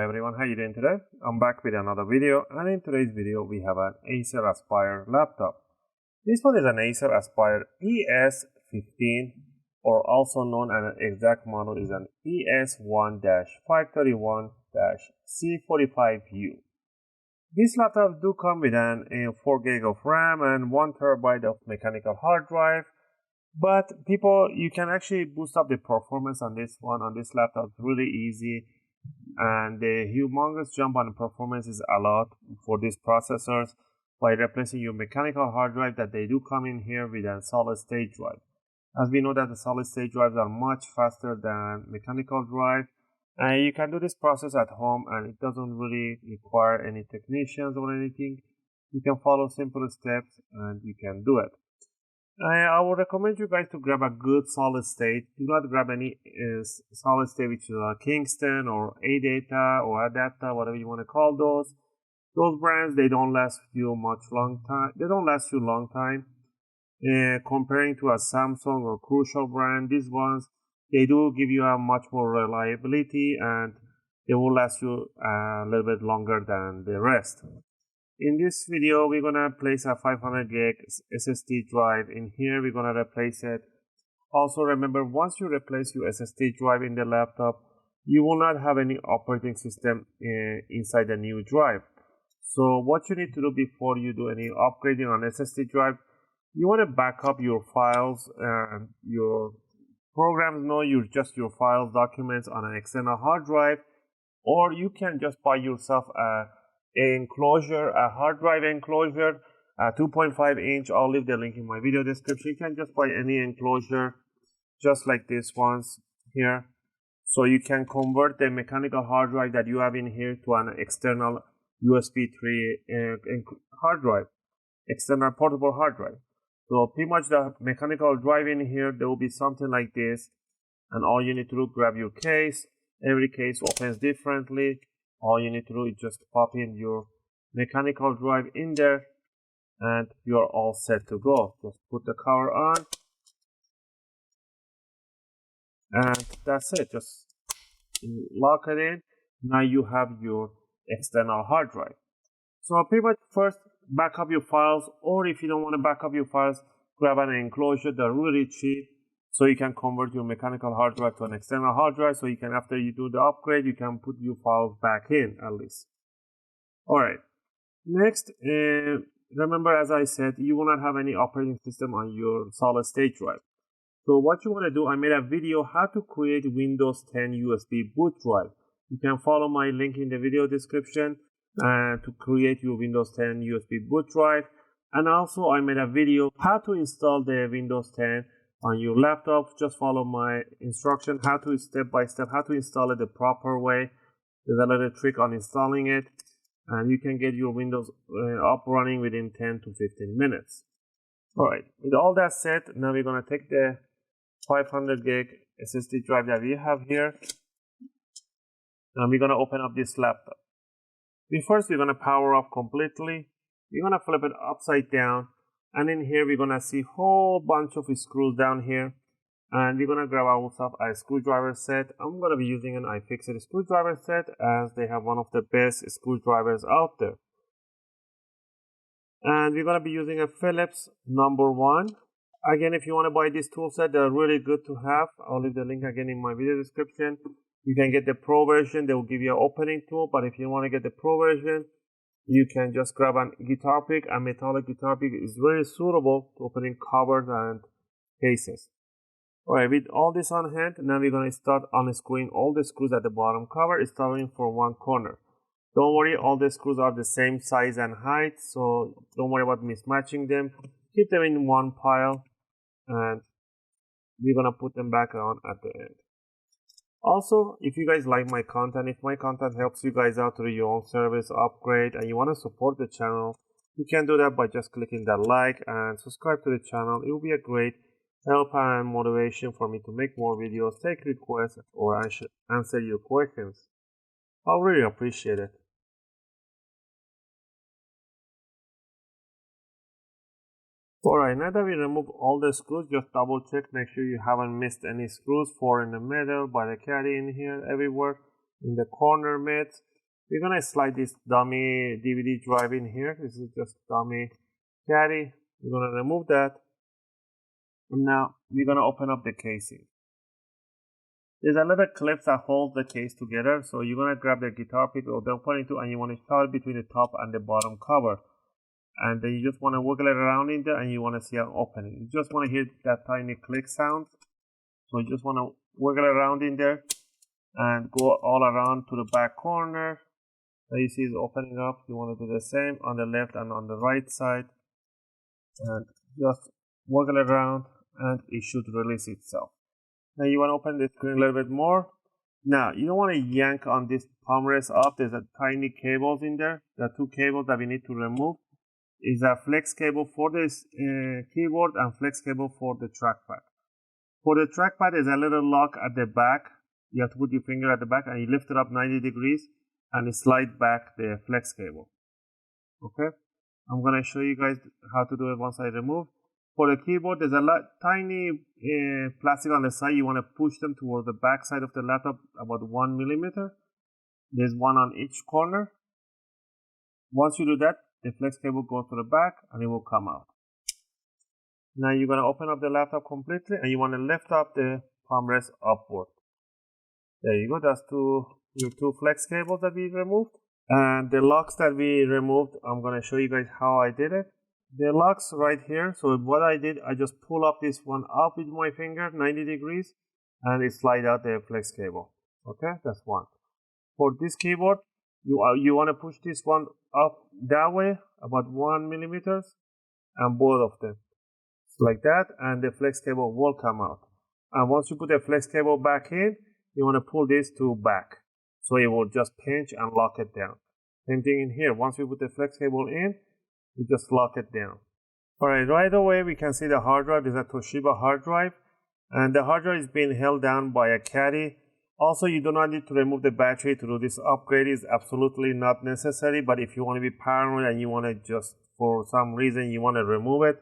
everyone, how you doing today? I'm back with another video, and in today's video we have an Acer Aspire laptop. This one is an Acer Aspire Es-15, or also known as an exact model is an Es1-531-C45u. These laptops do come with an 4 GB of RAM and 1 TB of mechanical hard drive. But you can actually boost up the performance on this laptop really easy, and the humongous jump on performance is a lot for these processors by replacing your mechanical hard drive that they do come in here with a solid state drive. As we know that the solid state drives are much faster than mechanical drive, and you can do this process at home and it doesn't really require any technicians or anything. You can follow simple steps and you can do it. I would recommend you guys to grab a good solid state. Do not grab any solid state which is a Kingston or ADATA or Adapta, whatever you want to call those. Those brands, they don't last you long time. Comparing to a Samsung or Crucial brand, these ones, they do give you a much more reliability and they will last you a little bit longer than the rest. In this video, we're going to place a 500 GB SSD drive in here. We're going to replace it. Also, remember, once you replace your SSD drive in the laptop, you will not have any operating system inside the new drive. So what you need to do before you do any upgrading on SSD drive, you want to back up your files and your programs know just your files, documents on an external hard drive, or you can just buy yourself a hard drive enclosure, a 2.5 inch. I'll leave the link in my video description. You can just buy any enclosure just like this ones here, so you can convert the mechanical hard drive that you have in here to an external USB 3 hard drive, external portable hard drive. So pretty much the mechanical drive in here, there will be something like this, and all you need to do, grab your case. Every case opens differently. All you need to do is just pop in your mechanical drive in there and you're all set to go. Just put the cover on and that's it. Just lock it in. Now you have your external hard drive. So pretty much first back up your files, or if you don't want to back up your files, grab an enclosure. They're really cheap. So you can convert your mechanical hard drive to an external hard drive, so you can, after you do the upgrade, you can put your files back in at least. Alright, next, remember, as I said, you will not have any operating system on your solid state drive. So what you want to do, I made a video how to create Windows 10 USB boot drive. You can follow my link in the video description to create your Windows 10 USB boot drive. And also I made a video how to install the Windows 10 on your laptop. Just follow my instruction, step by step, how to install it the proper way. There's a little trick on installing it, and you can get your Windows up running within 10 to 15 minutes. Alright, with all that said, now we're going to take the 500 GB SSD drive that we have here, and we're going to open up this laptop. First, we're going to power off completely. We're going to flip it upside down. And in here, we're going to see a whole bunch of screws down here. And we're going to grab ourselves a screwdriver set. I'm going to be using an UFIXTEK screwdriver set, as they have one of the best screwdrivers out there. And we're going to be using a Phillips #1. Again, if you want to buy this tool set, they're really good to have. I'll leave the link again in my video description. You can get the Pro version. They will give you an opening tool. But if you want to get the Pro version, you can just grab a guitar pick. A metallic guitar pick is very suitable to opening covers and cases. Alright, with all this on hand, now we're going to start unscrewing all the screws at the bottom cover, starting from one corner. Don't worry, all the screws are the same size and height, so don't worry about mismatching them. Keep them in one pile, and we're going to put them back on at the end. Also, if you guys like my content, if my content helps you guys out through your own service upgrade and you want to support the channel, you can do that by just clicking that like and subscribe to the channel. It will be a great help and motivation for me to make more videos, take requests, or answer your questions. I'll really appreciate it. Alright, now that we remove all the screws, just double check, make sure you haven't missed any screws. 4 in the middle, by the caddy in here, everywhere, in the corner mids. We're gonna slide this dummy DVD drive in here. This is just dummy caddy. We're gonna remove that. And now we're gonna open up the casing. There's a little clips that hold the case together. So you're gonna grab the guitar pick or the pointing to, and you want to start between the top and the bottom cover. And then you just want to wiggle it around in there, and you want to see an opening. You just want to hear that tiny click sound. So you just want to wiggle around in there and go all around to the back corner. Now you see it's opening up. You want to do the same on the left and on the right side. And just wiggle it around, and it should release itself. Now you want to open the screen a little bit more. Now you don't want to yank on this palm rest up. There's a tiny cables in there. There are two cables that we need to remove. Is a flex cable for this keyboard and flex cable for the trackpad. For the trackpad, there's a little lock at the back. You have to put your finger at the back and you lift it up 90 degrees and you slide back the flex cable. Okay, I'm gonna show you guys how to do it once I remove. For the keyboard, there's a tiny plastic on the side. You want to push them towards the back side of the laptop about 1 millimeter. There's one on each corner. Once you do that, the flex cable goes to the back and it will come out. Now you're going to open up the laptop completely and you want to lift up the palm rest upward. There you go. That's your two flex cables that we removed. And the locks that we removed, I'm going to show you guys how I did it. The locks right here. So what I did, I just pull up this one up with my finger 90 degrees and it slide out the flex cable. Okay, that's one. For this keyboard, you want to push this one up that way about 1 millimeter and both of them like that, and the flex cable will come out. And once you put the flex cable back in, you want to pull this to back so it will just pinch and lock it down. Same thing in here. Once we put the flex cable in, we just lock it down. Alright, right away we can see the hard drive is a Toshiba hard drive, and the hard drive is being held down by a caddy. Also, you do not need to remove the battery to do this upgrade. Is absolutely not necessary, but if you want to be paranoid and you want to just, for some reason, you want to remove it,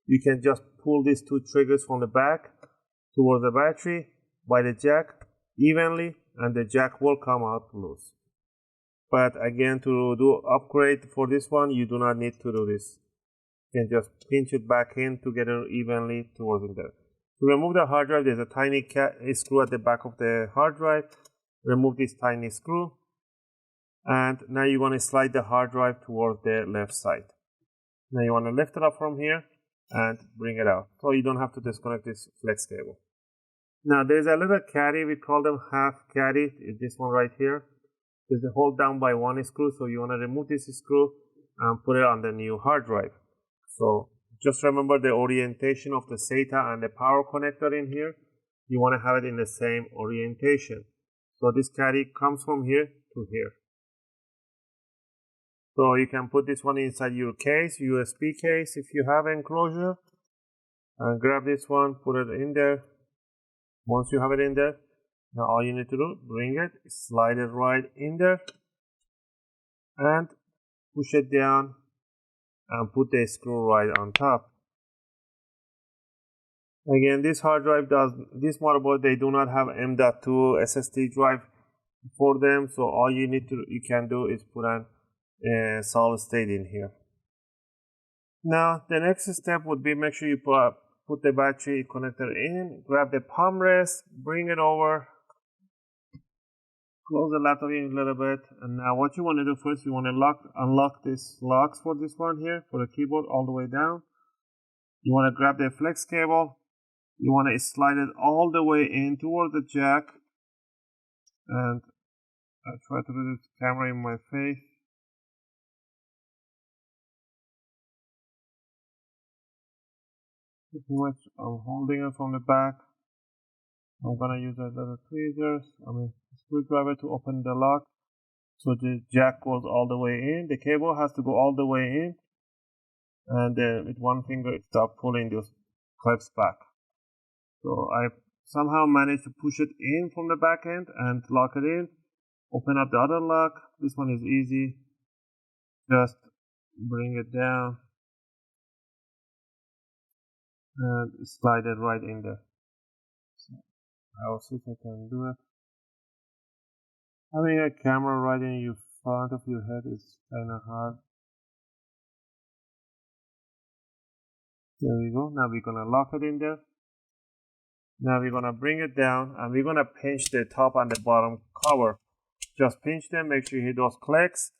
you can just pull these two triggers from the back towards the battery by the jack evenly, and the jack will come out loose. But again, to do upgrade for this one, you do not need to do this. You can just pinch it back in together evenly towards it there. To remove the hard drive, there's a tiny screw at the back of the hard drive. Remove this tiny screw. And now you want to slide the hard drive towards the left side. Now you want to lift it up from here and bring it out. So you don't have to disconnect this flex cable. Now there's a little caddy, we call them half caddy. This one right here. There's a hold down by one screw. So you want to remove this screw and put it on the new hard drive. So just remember the orientation of the SATA and the power connector in here. You want to have it in the same orientation. So this caddy comes from here to here. So you can put this one inside your case, USB case if you have enclosure. And grab this one, put it in there. Once you have it in there, now all you need to do, bring it, slide it right in there. And push it down. And put the screw right on top. Again, this hard drive this motherboard, they do not have M.2 SSD drive for them, so all you can do is put a solid state in here. Now the next step would be make sure you put the battery connector in, grab the palm rest, bring it over, close the laptop in a little bit, and now what you want to do first, you want to unlock these locks for this one here, for the keyboard all the way down. You want to grab the flex cable, you want to slide it all the way in towards the jack, and I try to do this camera in my face. Pretty much I'm holding it from the back. I'm gonna use a little tweezers, screwdriver to open the lock. So the jack goes all the way in. The cable has to go all the way in. And then with one finger, stop pulling those clips back. So I somehow managed to push it in from the back end and lock it in. Open up the other lock. This one is easy. Just bring it down. And slide it right in there. I'll see if I can do it. Having a camera right in your front of your head is kind of hard. There we go. Now we're gonna lock it in there. Now we're gonna bring it down and we're gonna pinch the top and the bottom cover. Just pinch them, make sure you hit those clicks.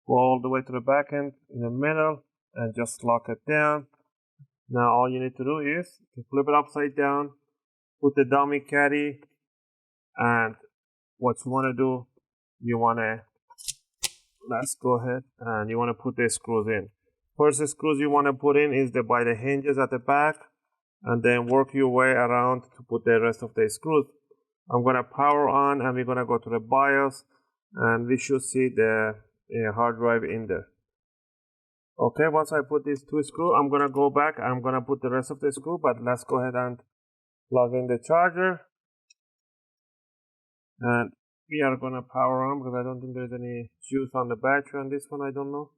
Go all the way to the back end in the middle and just lock it down. Now all you need to do is to flip it upside down, put the dummy caddy, and what you wanna do, let's go ahead and you wanna put the screws in. First screws you wanna put in is by the hinges at the back, and then work your way around to put the rest of the screws. I'm gonna power on and we're gonna go to the BIOS and we should see the hard drive in there. Okay, once I put these two screws, I'm gonna go back, I'm gonna put the rest of the screw, but let's go ahead and plug in the charger. And we are gonna power on because I don't think there's any juice on the battery on this one, I don't know.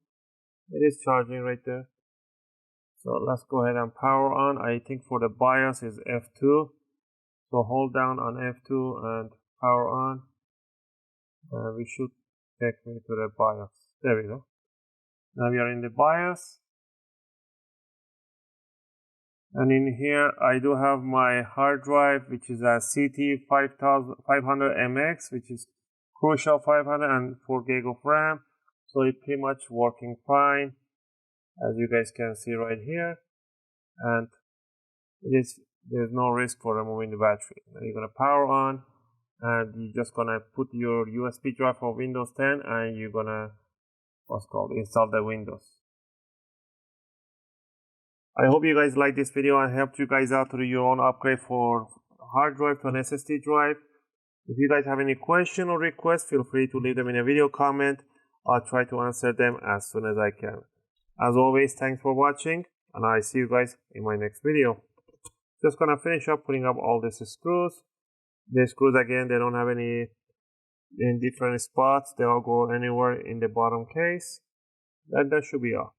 It is charging right there. So let's go ahead and power on. I think for the BIOS is F2. So hold down on F2 and power on. We should take me to the BIOS. There we go. Now we are in the BIOS. And in here I do have my hard drive, which is a CT500MX, which is Crucial 500 and 4 gig of RAM. So it's pretty much working fine, as you guys can see right here, and there's no risk for removing the battery. Now you're gonna power on, and you're just gonna put your USB drive for Windows 10, and you're gonna install the Windows. I hope you guys like this video and helped you guys out to do your own upgrade for hard drive to an SSD drive. If you guys have any question or request, feel free to leave them in a video comment. I'll try to answer them as soon as I can. As always, thanks for watching, and I'll see you guys in my next video. Just gonna finish up putting up all these screws. The screws, again, they don't have any in different spots. They all go anywhere in the bottom case. And that should be all.